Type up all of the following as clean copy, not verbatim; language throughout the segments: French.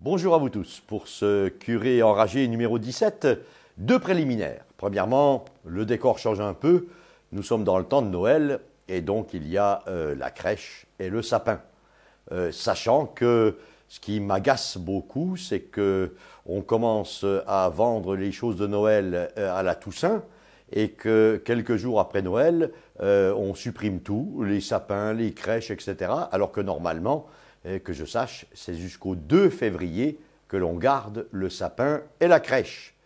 Bonjour à vous tous. Pour ce curé enragé numéro 17, deux préliminaires. Premièrement, le décor change un peu. Nous sommes dans le temps de Noël et donc il y a la crèche et le sapin. Sachant que ce qui m'agace beaucoup, c'est qu'on commence à vendre les choses de Noël à la Toussaint et que quelques jours après Noël, on supprime tout, les sapins, les crèches, etc. Alors que normalement, que je sache, c'est jusqu'au 2 février que l'on garde le sapin et la crèche.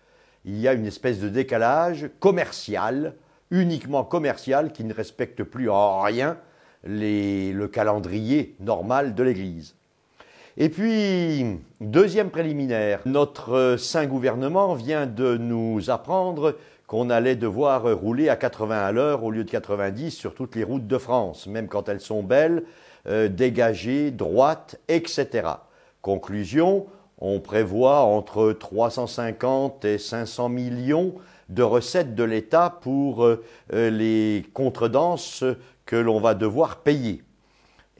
Il y a une espèce de décalage commercial, uniquement commercial, qui ne respecte plus en rien le calendrier normal de l'Église. Et puis, deuxième préliminaire, notre saint gouvernement vient de nous apprendre qu'on allait devoir rouler à 80 à l'heure au lieu de 90 sur toutes les routes de France, même quand elles sont belles, dégagées, droites, etc. Conclusion, on prévoit entre 350 et 500 millions de recettes de l'État pour les contredanses que l'on va devoir payer.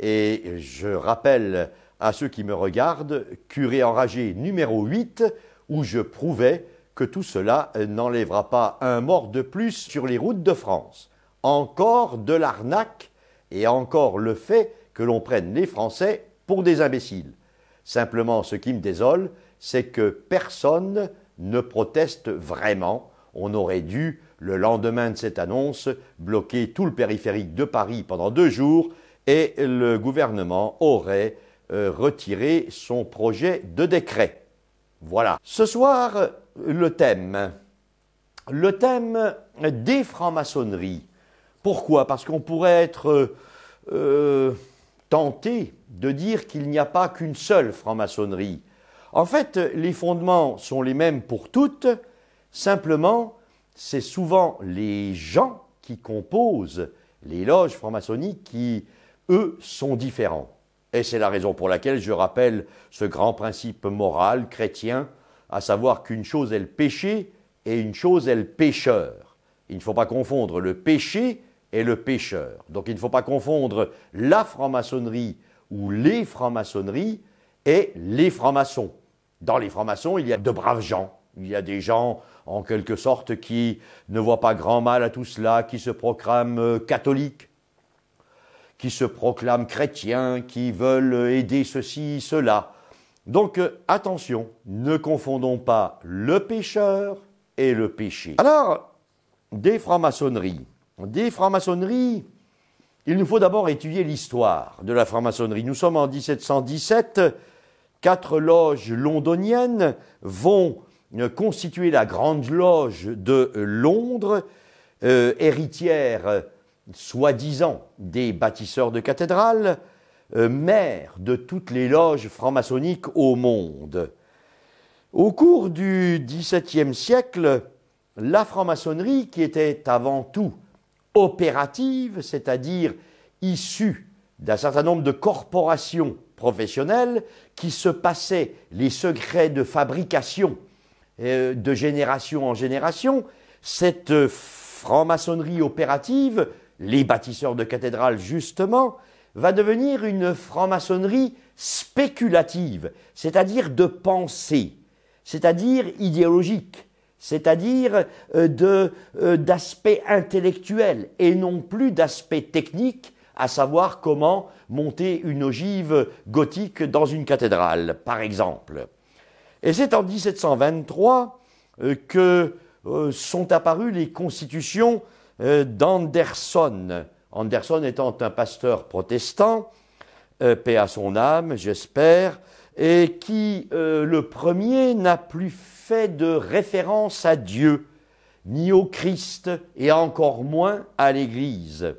Et je rappelle à ceux qui me regardent, curé enragé numéro 8, où je prouvais que tout cela n'enlèvera pas un mort de plus sur les routes de France. Encore de l'arnaque et encore le fait que l'on prenne les Français pour des imbéciles. Simplement, ce qui me désole, c'est que personne ne proteste vraiment. On aurait dû, le lendemain de cette annonce, bloquer tout le périphérique de Paris pendant 2 jours et le gouvernement aurait retiré son projet de décret. Voilà. Ce soir, le thème des francs-maçonneries. Pourquoi? Parce qu'on pourrait être tenté de dire qu'il n'y a pas qu'une seule franc-maçonnerie. En fait, les fondements sont les mêmes pour toutes, simplement, c'est souvent les gens qui composent les loges franc-maçonniques qui, eux, sont différents. Et c'est la raison pour laquelle je rappelle ce grand principe moral chrétien, à savoir qu'une chose est le péché et une chose est le pécheur. Il ne faut pas confondre le péché et le pécheur. Donc il ne faut pas confondre la franc-maçonnerie ou les francs-maçonneries et les francs-maçons. Dans les francs-maçons, il y a de braves gens. Il y a des gens, en quelque sorte, qui ne voient pas grand mal à tout cela, qui se proclament catholiques, qui se proclament chrétiens, qui veulent aider ceci, cela. Donc attention, ne confondons pas le pécheur et le péché. Alors, des francs-maçonneries. Des francs-maçonneries, il nous faut d'abord étudier l'histoire de la franc-maçonnerie. Nous sommes en 1717, 4 loges londoniennes vont constituer la Grande Loge de Londres, héritière soi-disant des bâtisseurs de cathédrales, mère de toutes les loges franc-maçonniques au monde. Au cours du XVIIe siècle, la franc-maçonnerie, qui était avant tout opérative, c'est-à-dire issue d'un certain nombre de corporations professionnelles qui se passaient les secrets de fabrication de génération en génération, cette franc-maçonnerie opérative, les bâtisseurs de cathédrales justement, va devenir une franc-maçonnerie spéculative, c'est-à-dire de pensée, c'est-à-dire idéologique, c'est-à-dire d'aspect intellectuel et non plus d'aspect technique, à savoir comment monter une ogive gothique dans une cathédrale, par exemple. Et c'est en 1723 que sont apparues les constitutions d'Anderson. Anderson étant un pasteur protestant, paix à son âme, j'espère, et qui, le premier, n'a plus fait de référence à Dieu, ni au Christ, et encore moins à l'Église.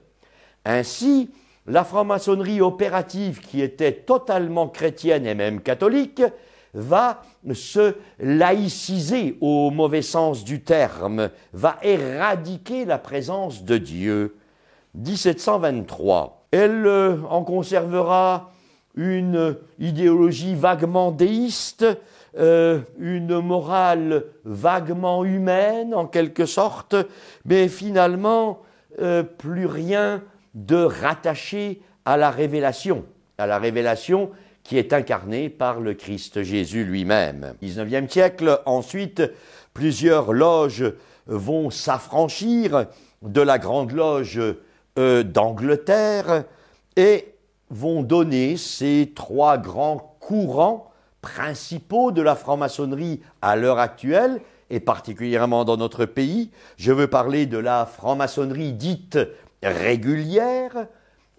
Ainsi, la franc-maçonnerie opérative, qui était totalement chrétienne et même catholique, va se laïciser au mauvais sens du terme, va éradiquer la présence de Dieu. 1723. Elle en conservera une idéologie vaguement déiste, une morale vaguement humaine en quelque sorte, mais finalement plus rien de rattaché à la révélation qui est incarné par le Christ Jésus lui-même. Au XIXe siècle, ensuite, plusieurs loges vont s'affranchir de la Grande Loge d'Angleterre et vont donner ces trois grands courants principaux de la franc-maçonnerie à l'heure actuelle, et particulièrement dans notre pays. Je veux parler de la franc-maçonnerie dite régulière,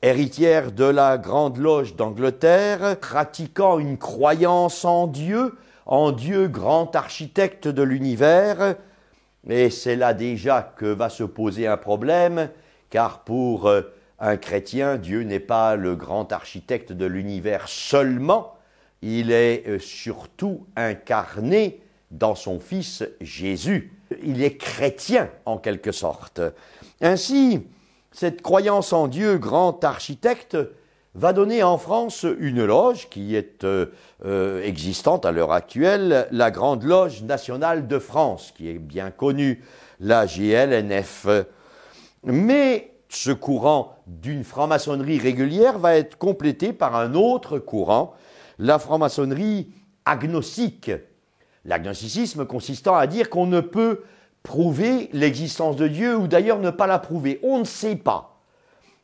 héritière de la Grande Loge d'Angleterre, pratiquant une croyance en Dieu grand architecte de l'univers. Et c'est là déjà que va se poser un problème, car pour un chrétien, Dieu n'est pas le grand architecte de l'univers seulement, il est surtout incarné dans son Fils Jésus. Il est chrétien en quelque sorte. Ainsi, cette croyance en Dieu, grand architecte, va donner en France une loge qui est existante à l'heure actuelle, la Grande Loge nationale de France, qui est bien connue, la GLNF. Mais ce courant d'une franc-maçonnerie régulière va être complété par un autre courant, la franc-maçonnerie agnostique. L'agnosticisme consistant à dire qu'on ne peut prouver l'existence de Dieu ou d'ailleurs ne pas la prouver. On ne sait pas.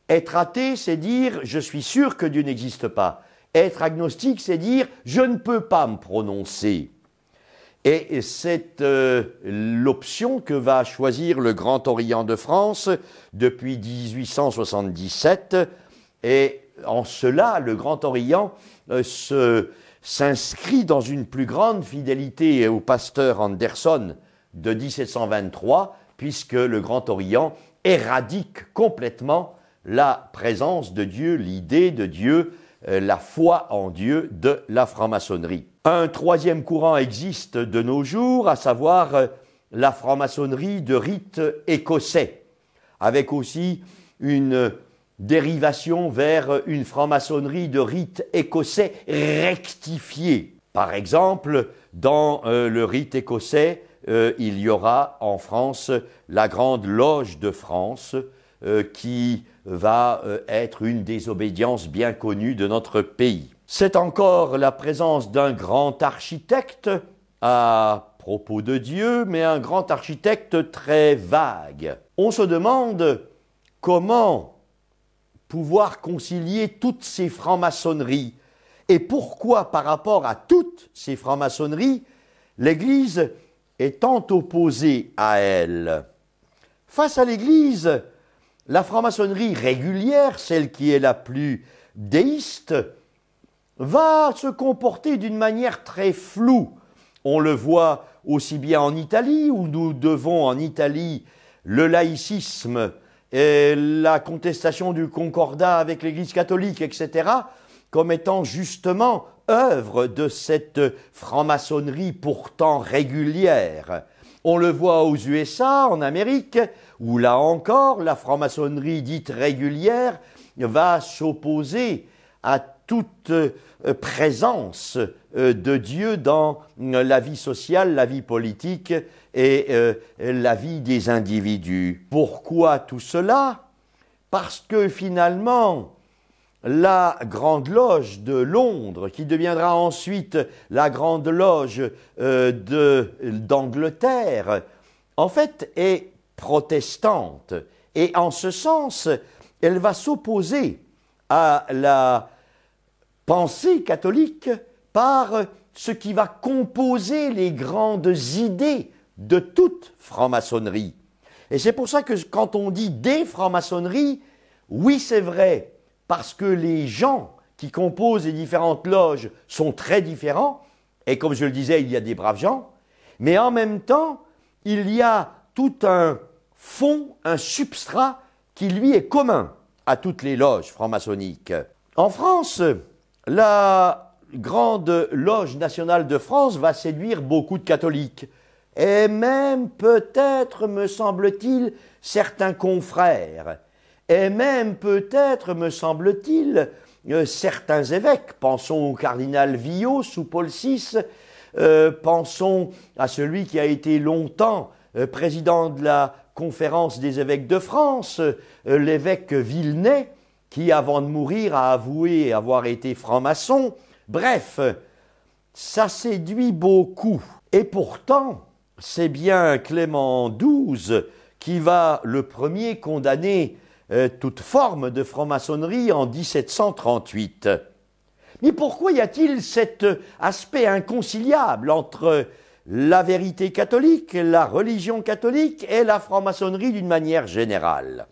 Être athée, c'est dire « je suis sûr que Dieu n'existe pas ». Être agnostique, c'est dire « je ne peux pas me prononcer ». Et c'est l'option que va choisir le Grand Orient de France depuis 1877. Et en cela, le Grand Orient s'inscrit dans une plus grande fidélité au pasteur Anderson de 1723, puisque le Grand Orient éradique complètement la présence de Dieu, l'idée de Dieu, la foi en Dieu de la franc-maçonnerie. Un troisième courant existe de nos jours, à savoir la franc-maçonnerie de rite écossais, avec aussi une dérivation vers une franc-maçonnerie de rite écossais rectifié. Par exemple, dans le rite écossais, il y aura en France la Grande Loge de France, qui va être une des obédiences bien connues de notre pays. C'est encore la présence d'un grand architecte à propos de Dieu, mais un grand architecte très vague. On se demande comment pouvoir concilier toutes ces francs-maçonneries et pourquoi, par rapport à toutes ces francs-maçonneries, l'Église est tant opposée à elles. Face à l'Église, la franc-maçonnerie régulière, celle qui est la plus déiste, va se comporter d'une manière très floue. On le voit aussi bien en Italie, où nous devons en Italie le laïcisme et la contestation du concordat avec l'Église catholique, etc., comme étant justement œuvre de cette franc-maçonnerie pourtant régulière. On le voit aux USA, en Amérique, où là encore, la franc-maçonnerie dite régulière va s'opposer à toute présence de Dieu dans la vie sociale, la vie politique et la vie des individus. Pourquoi tout cela? Parce que finalement, la Grande Loge de Londres, qui deviendra ensuite la Grande Loge d'Angleterre, en fait est protestante. Et en ce sens, elle va s'opposer à la pensée catholique par ce qui va composer les grandes idées de toute franc-maçonnerie. Et c'est pour ça que quand on dit des francs-maçonneries, oui c'est vrai, parce que les gens qui composent les différentes loges sont très différents, et comme je le disais, il y a des braves gens, mais en même temps, il y a tout un fond, un substrat qui lui est commun à toutes les loges franc-maçonniques. En France, la Grande Loge nationale de France va séduire beaucoup de catholiques, et même peut-être, me semble-t-il, certains confrères, et même peut-être, me semble-t-il, certains évêques. Pensons au cardinal Villot sous Paul VI, pensons à celui qui a été longtemps président de la conférence des évêques de France, l'évêque Villenay, qui avant de mourir a avoué avoir été franc-maçon, Bref, ça séduit beaucoup. Et pourtant, c'est bien Clément XII qui va le premier condamner toute forme de franc-maçonnerie en 1738. Mais pourquoi y a-t-il cet aspect inconciliable entre la vérité catholique, la religion catholique et la franc-maçonnerie d'une manière générale?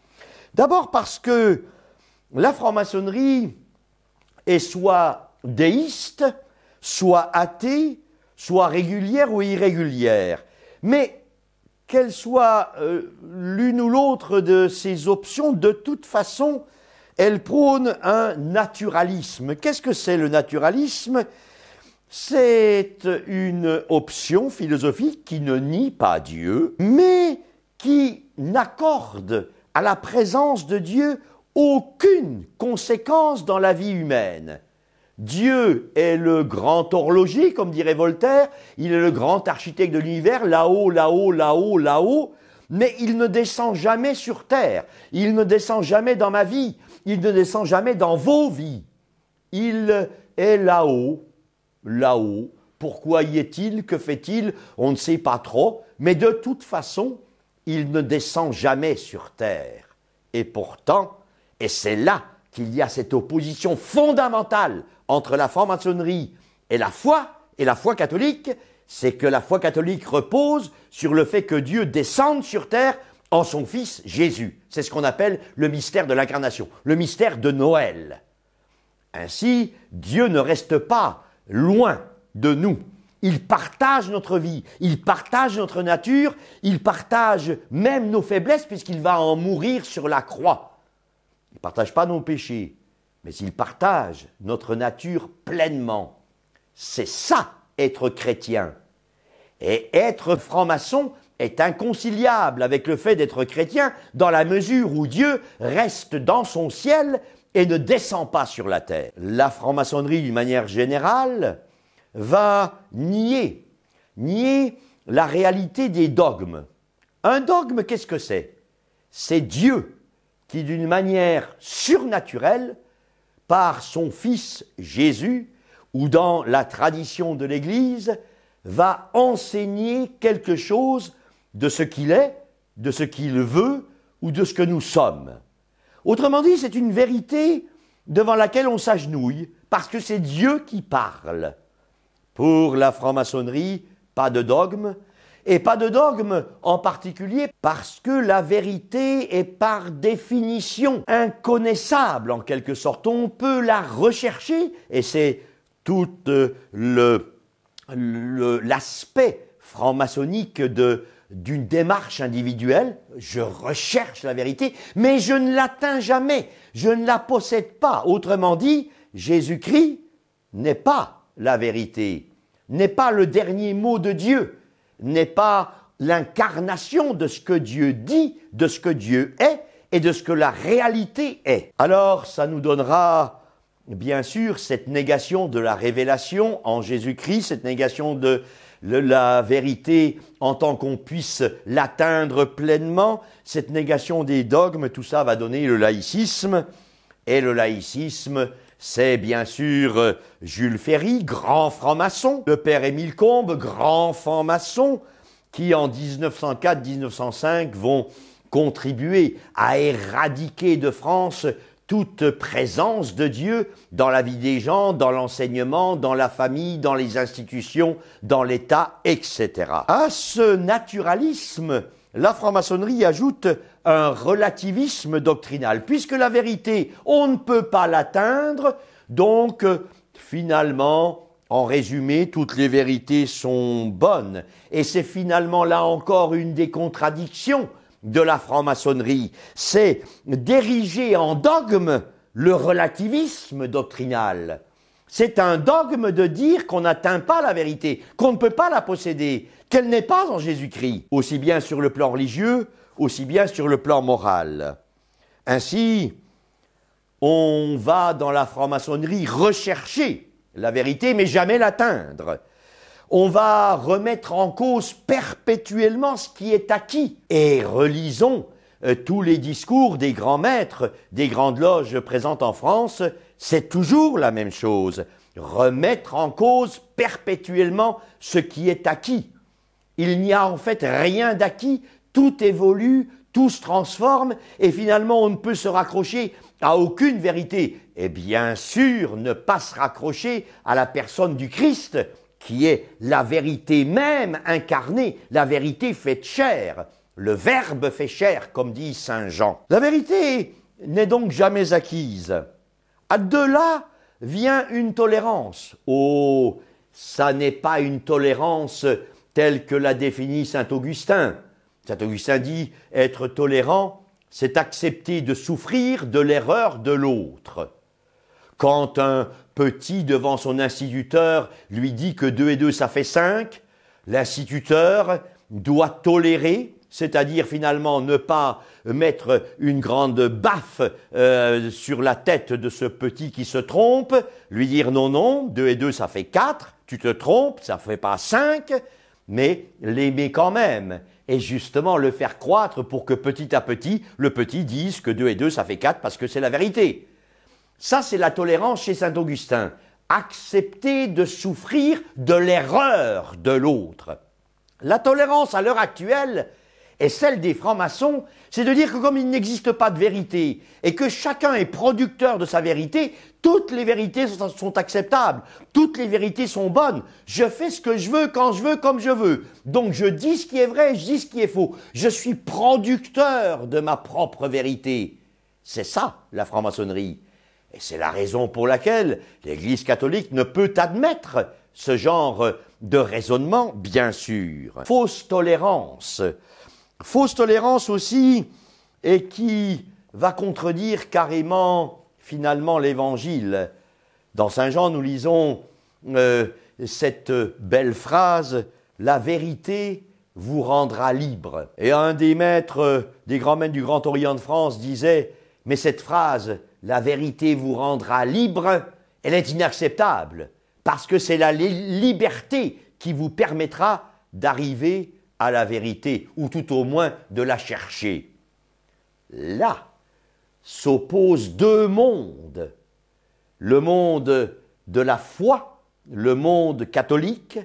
D'abord parce que la franc-maçonnerie est soit déiste, soit athée, soit régulière ou irrégulière. Mais qu'elle soit l'une ou l'autre de ces options, de toute façon, elle prône un naturalisme. Qu'est-ce que c'est le naturalisme? C'est une option philosophique qui ne nie pas Dieu, mais qui n'accorde à la présence de Dieu aucune conséquence dans la vie humaine. Dieu est le grand horloger, comme dirait Voltaire, il est le grand architecte de l'univers, là-haut, là-haut, là-haut, là-haut, mais il ne descend jamais sur terre, il ne descend jamais dans ma vie, il ne descend jamais dans vos vies. Il est là-haut, là-haut. Pourquoi y est-il? Que fait-il? On ne sait pas trop, mais de toute façon, il ne descend jamais sur terre. Et pourtant, et c'est là qu'il y a cette opposition fondamentale entre la franc-maçonnerie et la foi catholique, c'est que la foi catholique repose sur le fait que Dieu descende sur terre en son Fils Jésus. C'est ce qu'on appelle le mystère de l'incarnation, le mystère de Noël. Ainsi, Dieu ne reste pas loin de nous. Il partage notre vie, il partage notre nature, il partage même nos faiblesses puisqu'il va en mourir sur la croix. Il ne partage pas nos péchés, mais il partage notre nature pleinement. C'est ça, être chrétien. Et être franc-maçon est inconciliable avec le fait d'être chrétien dans la mesure où Dieu reste dans son ciel et ne descend pas sur la terre. La franc-maçonnerie, d'une manière générale, va nier la réalité des dogmes. Un dogme, qu'est-ce que c'est? C'est Dieu qui, d'une manière surnaturelle, par son Fils Jésus, ou dans la tradition de l'Église, va enseigner quelque chose de ce qu'il est, de ce qu'il veut, ou de ce que nous sommes. Autrement dit, c'est une vérité devant laquelle on s'agenouille, parce que c'est Dieu qui parle. Pour la franc-maçonnerie, pas de dogme, et pas de dogme en particulier parce que la vérité est par définition inconnaissable en quelque sorte. On peut la rechercher, et c'est tout l'aspect franc-maçonnique d'une démarche individuelle. Je recherche la vérité, mais je ne l'atteins jamais, je ne la possède pas. Autrement dit, Jésus-Christ n'est pas la vérité, n'est pas le dernier mot de Dieu, n'est pas l'incarnation de ce que Dieu dit, de ce que Dieu est et de ce que la réalité est. Alors, ça nous donnera bien sûr cette négation de la révélation en Jésus-Christ, cette négation de la vérité en tant qu'on puisse l'atteindre pleinement, cette négation des dogmes, tout ça va donner le laïcisme. Et le laïcisme, c'est bien sûr Jules Ferry, grand franc-maçon, le père Émile Combes, grand franc-maçon, qui en 1904-1905 vont contribuer à éradiquer de France toute présence de Dieu dans la vie des gens, dans l'enseignement, dans la famille, dans les institutions, dans l'État, etc. À ce naturalisme, la franc-maçonnerie ajoute un relativisme doctrinal, puisque la vérité, on ne peut pas l'atteindre, donc finalement, en résumé, toutes les vérités sont bonnes. Et c'est finalement là encore une des contradictions de la franc-maçonnerie, c'est d'ériger en dogme le relativisme doctrinal. C'est un dogme de dire qu'on n'atteint pas la vérité, qu'on ne peut pas la posséder, qu'elle n'est pas en Jésus-Christ, aussi bien sur le plan religieux, aussi bien sur le plan moral. Ainsi, on va dans la franc-maçonnerie rechercher la vérité, mais jamais l'atteindre. On va remettre en cause perpétuellement ce qui est acquis. Et relisons tous les discours des grands maîtres, des grandes loges présentes en France, c'est toujours la même chose. Remettre en cause perpétuellement ce qui est acquis. Il n'y a en fait rien d'acquis, tout évolue, tout se transforme et finalement on ne peut se raccrocher à aucune vérité. Et bien sûr, ne pas se raccrocher à la personne du Christ, qui est la vérité même incarnée, la vérité faite chair. Le Verbe fait chair, comme dit saint Jean. La vérité n'est donc jamais acquise. De là vient une tolérance. Oh, ça n'est pas une tolérance telle que l'a définie saint Augustin. Saint Augustin dit être tolérant, c'est accepter de souffrir de l'erreur de l'autre. Quand un petit devant son instituteur lui dit que 2 et 2 ça fait 5, l'instituteur doit tolérer, c'est-à-dire finalement ne pas mettre une grande baffe sur la tête de ce petit qui se trompe, lui dire non, non, 2 et 2 ça fait 4, tu te trompes, ça ne fait pas 5, mais l'aimer quand même. Et justement le faire croître pour que petit à petit, le petit dise que 2 et 2 ça fait 4 parce que c'est la vérité. Ça, c'est la tolérance chez saint Augustin. Accepter de souffrir de l'erreur de l'autre. La tolérance à l'heure actuelle est celle des francs-maçons, c'est de dire que comme il n'existe pas de vérité et que chacun est producteur de sa vérité, toutes les vérités sont acceptables, toutes les vérités sont bonnes. Je fais ce que je veux, quand je veux, comme je veux. Donc je dis ce qui est vrai, je dis ce qui est faux. Je suis producteur de ma propre vérité. C'est ça, la franc-maçonnerie. Et c'est la raison pour laquelle l'Église catholique ne peut admettre ce genre de raisonnement, bien sûr. Fausse tolérance aussi, et qui va contredire carrément, finalement, l'Évangile. Dans Saint Jean, nous lisons cette belle phrase « La vérité vous rendra libre ». Et un des maîtres, des grands maîtres du Grand Orient de France disait « Mais cette phrase, la vérité vous rendra libre, elle est inacceptable, parce que c'est la liberté qui vous permettra d'arriver à la vérité, ou tout au moins de la chercher. » Là s'opposent 2 mondes. Le monde de la foi, le monde catholique,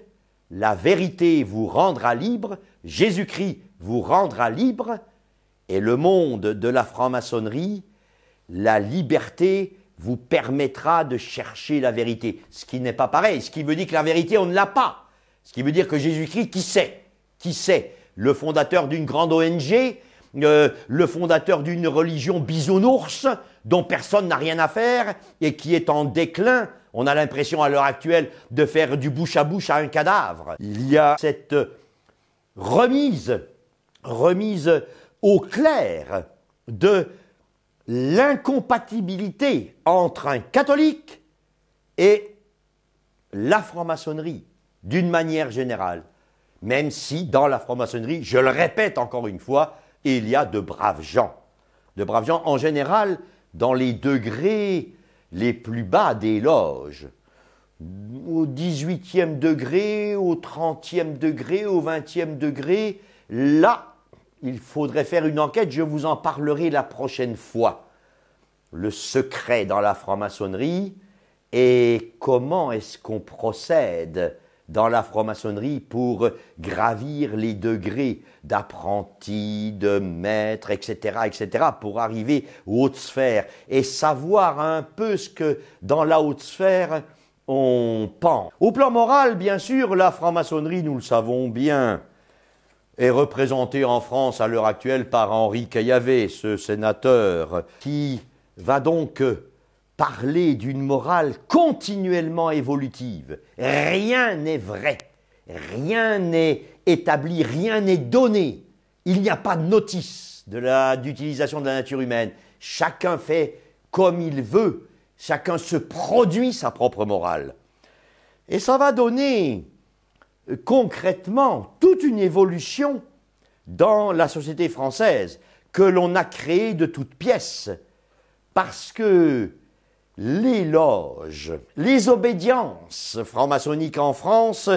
la vérité vous rendra libre, Jésus-Christ vous rendra libre, et le monde de la franc-maçonnerie, la liberté vous permettra de chercher la vérité. Ce qui n'est pas pareil, ce qui veut dire que la vérité, on ne l'a pas. Ce qui veut dire que Jésus-Christ, qui sait, le fondateur d'une grande ONG, le fondateur d'une religion bisounours, dont personne n'a rien à faire et qui est en déclin. On a l'impression à l'heure actuelle de faire du bouche à bouche à un cadavre. Il y a cette remise au clair de l'incompatibilité entre un catholique et la franc-maçonnerie, d'une manière générale. Même si, dans la franc-maçonnerie, je le répète encore une fois, il y a de braves gens. De braves gens, en général, dans les degrés les plus bas des loges. Au 18e degré, au 30e degré, au 20e degré, là, il faudrait faire une enquête, je vous en parlerai la prochaine fois. Le secret dans la franc-maçonnerie et comment est-ce qu'on procède dans la franc-maçonnerie pour gravir les degrés d'apprenti, de maître, etc., pour arriver aux hautes sphères et savoir un peu ce que dans la haute sphère on pense. Au plan moral, bien sûr, la franc-maçonnerie, nous le savons bien, est représenté en France à l'heure actuelle par Henri Caillavet, ce sénateur, qui va donc parler d'une morale continuellement évolutive. Rien n'est vrai, rien n'est établi, rien n'est donné. Il n'y a pas de notice d'utilisation de la nature humaine. Chacun fait comme il veut, chacun se produit sa propre morale. Et ça va donner concrètement toute une évolution dans la société française que l'on a créée de toutes pièces parce que les loges, les obédiences franc-maçonniques en France,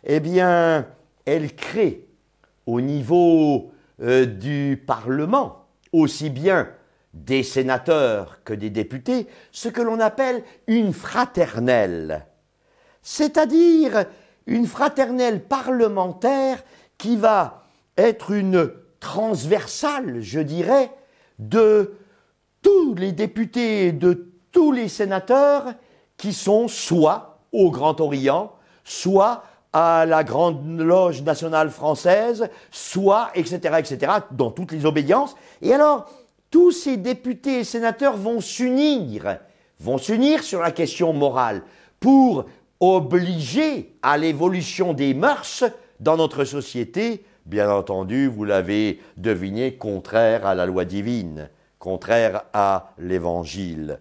eh bien, elles créent au niveau du Parlement, aussi bien des sénateurs que des députés, ce que l'on appelle une fraternelle, c'est-à-dire une fraternelle parlementaire qui va être une transversale, je dirais, de tous les députés et de tous les sénateurs qui sont soit au Grand Orient, soit à la Grande Loge nationale française, soit, etc., dans toutes les obédiences. Et alors, tous ces députés et sénateurs vont s'unir sur la question morale pour obliger à l'évolution des mœurs dans notre société, bien entendu, vous l'avez deviné, contraire à la loi divine, contraire à l'Évangile.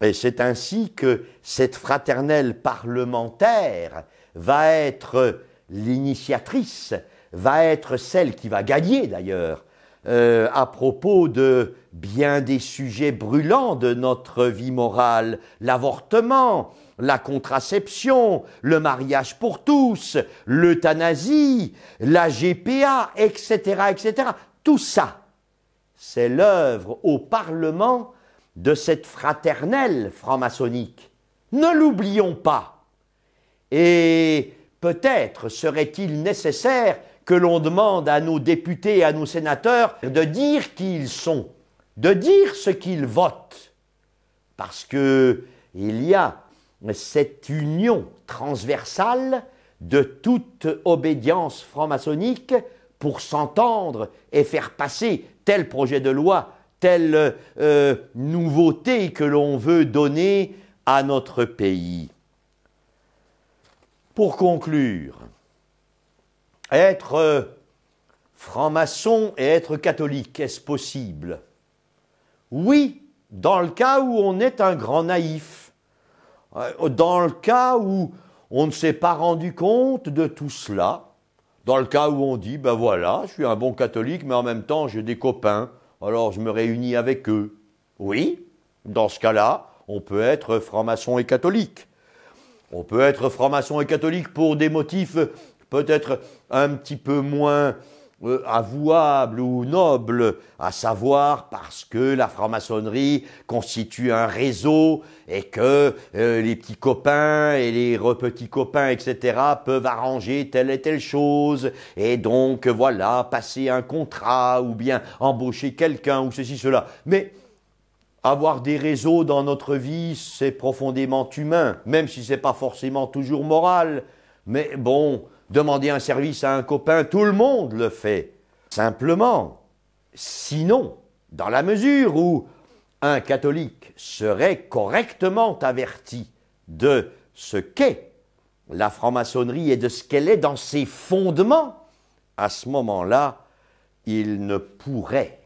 Et c'est ainsi que cette fraternelle parlementaire va être l'initiatrice, va être celle qui va gagner d'ailleurs, à propos de bien des sujets brûlants de notre vie morale, l'avortement, la contraception, le mariage pour tous, l'euthanasie, la GPA, etc. Tout ça, c'est l'œuvre au Parlement de cette fraternelle franc-maçonnique. Ne l'oublions pas. Et peut-être serait-il nécessaire que l'on demande à nos députés et à nos sénateurs de dire qui ils sont, de dire ce qu'ils votent. Parce que il y a cette union transversale de toute obédience franc-maçonnique pour s'entendre et faire passer tel projet de loi, telle nouveauté que l'on veut donner à notre pays. Pour conclure, être franc-maçon et être catholique, est-ce possible? Oui, dans le cas où on est un grand naïf, dans le cas où on ne s'est pas rendu compte de tout cela, dans le cas où on dit, ben voilà, je suis un bon catholique, mais en même temps j'ai des copains, alors je me réunis avec eux. Oui, dans ce cas-là, on peut être franc-maçon et catholique. On peut être franc-maçon et catholique pour des motifs peut-être un petit peu moins avouables ou nobles, à savoir parce que la franc-maçonnerie constitue un réseau et que les petits copains et les petits copains, etc., peuvent arranger telle et telle chose, et donc voilà, passer un contrat ou bien embaucher quelqu'un ou ceci, cela. Mais avoir des réseaux dans notre vie, c'est profondément humain, même si ce n'est pas forcément toujours moral. Mais bon, demander un service à un copain, tout le monde le fait. Simplement, sinon, dans la mesure où un catholique serait correctement averti de ce qu'est la franc-maçonnerie et de ce qu'elle est dans ses fondements, à ce moment-là, il ne pourrait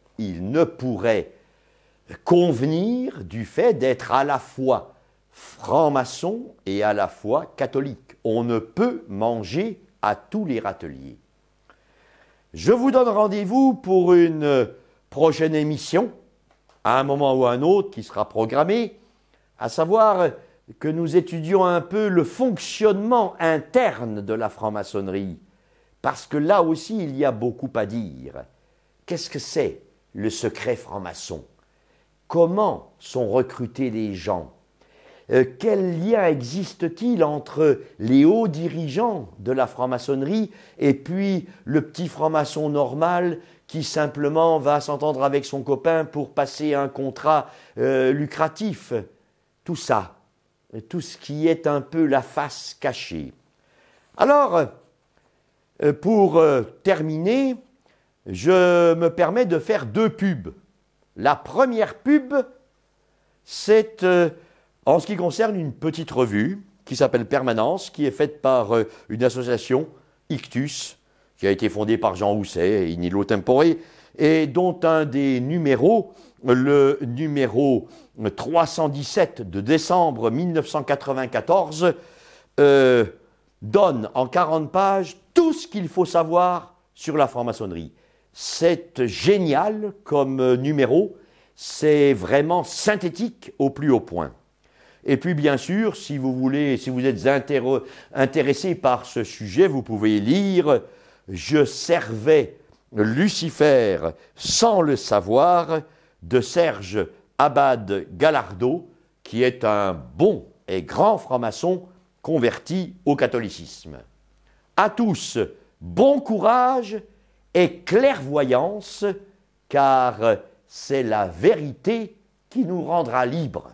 convenir du fait d'être à la fois franc-maçon et à la fois catholique. On ne peut manger à tous les râteliers. Je vous donne rendez-vous pour une prochaine émission, à un moment ou à un autre qui sera programmée, à savoir que nous étudions un peu le fonctionnement interne de la franc-maçonnerie, parce que là aussi il y a beaucoup à dire. Qu'est-ce que c'est le secret franc-maçon? Comment sont recrutés les gens? Quel lien existe-t-il entre les hauts dirigeants de la franc-maçonnerie et puis le petit franc-maçon normal qui simplement va s'entendre avec son copain pour passer un contrat lucratif? Tout ça, tout ce qui est un peu la face cachée. Alors, pour terminer, je me permets de faire deux pubs. La première pub, c'est en ce qui concerne une petite revue qui s'appelle Permanence, qui est faite par une association, Ictus, qui a été fondée par Jean Housset, in illo tempore, et dont un des numéros, le numéro 317 de décembre 1994, donne en 40 pages tout ce qu'il faut savoir sur la franc-maçonnerie. C'est génial comme numéro, c'est vraiment synthétique au plus haut point. Et puis bien sûr, si vous voulez, si vous êtes intéressé par ce sujet, vous pouvez lire « Je servais Lucifer sans le savoir de Serge Abad Gallardo, qui est un bon et grand franc-maçon converti au catholicisme. À tous, bon courage et clairvoyance, car c'est la vérité qui nous rendra libres.